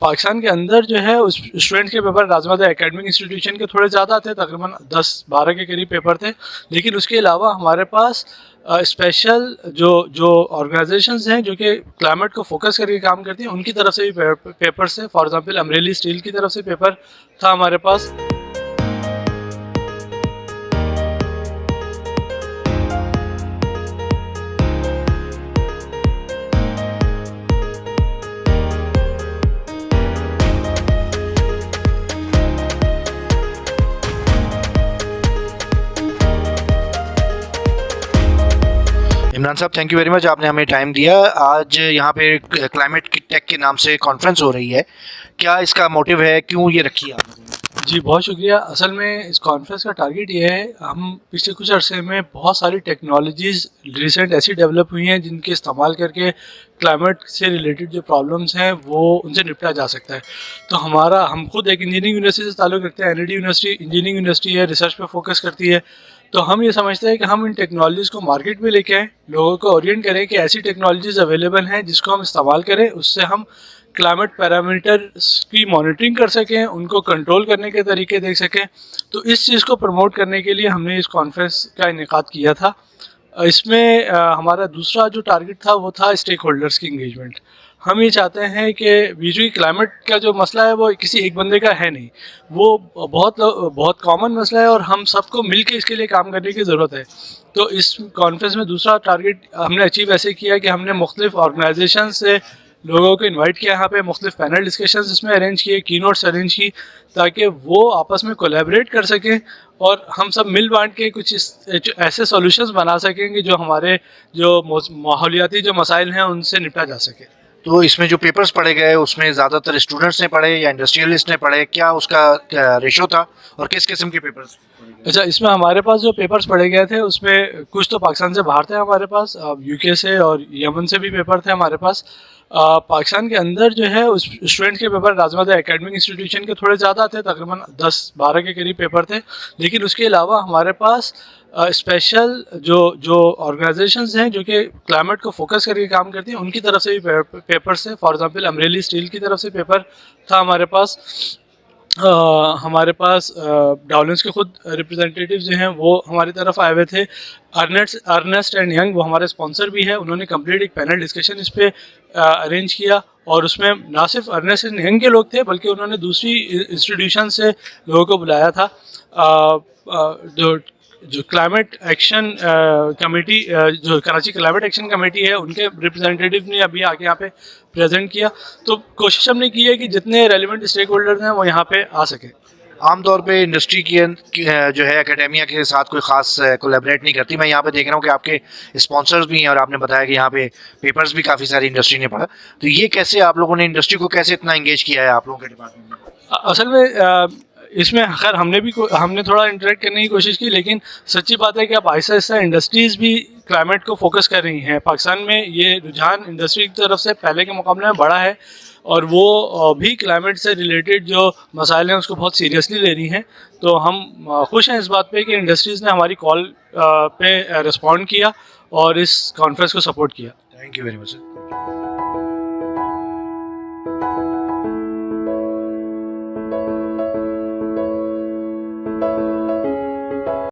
पाकिस्तान के अंदर जो है उस स्टूडेंट के पेपर राजमाता एकेडमिक इंस्टीट्यूशन के थोड़े ज़्यादा थे, तकरीबन 10-12 के करीब पेपर थे। लेकिन उसके अलावा हमारे पास स्पेशल जो ऑर्गेनाइजेशंस हैं जो कि क्लाइमेट को फोकस करके काम करती हैं, उनकी तरफ से भी पेपर्स थे। फॉर एग्जांपल अमरेली स्टील की तरफ से पेपर था हमारे पास। इमरान साहब, थैंक यू वेरी मच, आपने हमें टाइम दिया। आज यहाँ पे क्लाइमेट टेक के नाम से कॉन्फ्रेंस हो रही है, क्या इसका मोटिव है, क्यों ये रखी है आपने? जी, बहुत शुक्रिया। असल में इस कॉन्फ्रेंस का टारगेट ये है, हम पिछले कुछ अरसे में बहुत सारी टेक्नोलॉजीज़ रिसेंट ऐसी डेवलप हुई हैं जिनके इस्तेमाल करके क्लाइमेट से रिलेटेड जो प्रॉब्लम्स हैं वो उनसे निपटा जा सकता है। तो हम खुद एक इंजीनियरिंग यूनिवर्सिटी से ताल्लुक़ रखते हैं। एनईडी यूनिवर्सिटी इंजीनियरिंग यूनिवर्सिटी है, रिसर्च पे फोकस करती है। तो हम ये समझते हैं कि हम इन टेक्नोलॉजीज़ को मार्केट में लेके आएँ, लोगों को ओरिएंट करें कि ऐसी टेक्नोलॉजीज़ अवेलेबल हैं जिसको हम इस्तेमाल करें, उससे हम क्लाइमेट पैरामीटर्स की मॉनिटरिंग कर सकें, उनको कंट्रोल करने के तरीके देख सकें। तो इस चीज़ को प्रमोट करने के लिए हमने इस कॉन्फ्रेंस का इनेकाद किया था। इसमें हमारा दूसरा जो टारगेट था वो था स्टेक होल्डर्स की इंगेजमेंट। हम ये चाहते हैं कि बीच क्लाइमेट का जो मसला है वो किसी एक बंदे का है नहीं, वो बहुत कॉमन मसला है और हम सबको मिल के इसके लिए काम करने की ज़रूरत है। तो इस कॉन्फ्रेंस में दूसरा टारगेट हमने अचीव ऐसे किया कि हमने मुख्तलिफ ऑर्गेनाइजेशन से लोगों को इनवाइट किया, यहाँ पे मुख्तलिफ पैनल डिस्कशंस इसमें अरेंज किए, कीनोट्स अरेंज की, ताकि वो आपस में कोलैबोरेट कर सकें और हम सब मिल बांट के कुछ ऐसे सॉल्यूशंस बना सकेंगे जो हमारे जो माहौलियाती जो मसाइल हैं उनसे निपटा जा सके। तो इसमें जो पेपर्स पढ़े गए उसमें ज़्यादातर स्टूडेंट्स ने पढ़े या इंडस्ट्रियलिस्ट ने पढ़े, क्या उसका रेशो था और किस किस्म के पेपर्स? अच्छा, इसमें हमारे पास जो पेपर्स पढ़े गए थे उसमें कुछ तो पाकिस्तान से बाहर थे हमारे पास, यूके से और यमन से भी पेपर थे हमारे पास। पाकिस्तान के अंदर जो है उस स्टूडेंट के पेपर राजमाता एकेडमिक इंस्टीट्यूशन के थोड़े ज़्यादा थे, तकरीबन 10-12 के करीब पेपर थे। लेकिन उसके अलावा हमारे पास स्पेशल जो ऑर्गेनाइजेशंस हैं जो कि क्लाइमेट को फोकस करके काम करती हैं, उनकी तरफ से भी पेपर्स थे। फॉर एग्जांपल अमरेली स्टील की तरफ से पेपर था हमारे पास। हमारे पास डाउलेंस के खुद रिप्रेजेंटेटिव जो हैं वो हमारी तरफ आए हुए थे। अर्नेस्ट एंड यंग वो हमारे स्पॉन्सर भी है, उन्होंने कंप्लीट एक पैनल डिस्कशन इस पे अरेंज किया और उसमें ना सिर्फ अर्नेस्ट एंड यंग के लोग थे बल्कि उन्होंने दूसरी इंस्टीट्यूशन से लोगों को बुलाया था। जो क्लाइमेट एक्शन कमेटी, जो कराची क्लाइमेट एक्शन कमेटी है, उनके रिप्रेजेंटेटिव ने अभी आके यहाँ पे प्रेजेंट किया। तो कोशिश हमने की है कि जितने रेलिवेंट स्टेक होल्डर्स हैं वो यहाँ पे आ सके। आमतौर पे इंडस्ट्री की जो है एकेडेमिया के साथ कोई ख़ास कोलैबोरेट नहीं करती। मैं यहाँ पे देख रहा हूँ कि आपके स्पॉन्सर्स भी हैं और आपने बताया कि यहाँ पे पेपर्स भी काफ़ी सारी इंडस्ट्री ने पढ़ा। तो ये कैसे आप लोगों ने इंडस्ट्री को कैसे इतना इंगेज किया है आप लोगों के डिपार्टमेंट में? असल में इसमें खैर हमने थोड़ा इंटरेक्ट करने की कोशिश की, लेकिन सच्ची बात है कि अब आहिस्ता आहिस्ता इंडस्ट्रीज़ भी क्लाइमेट को फोकस कर रही हैं। पाकिस्तान में ये रुझान इंडस्ट्री की तरफ से पहले के मुकाबले में बढ़ा है और वो भी क्लाइमेट से रिलेटेड जो मसाइल हैं उसको बहुत सीरियसली ले रही हैं। तो हम खुश हैं इस बात पे कि इंडस्ट्रीज़ ने हमारी कॉल पे रिस्पॉन्ड किया और इस कॉन्फ्रेंस को सपोर्ट किया। Thank you very much sir.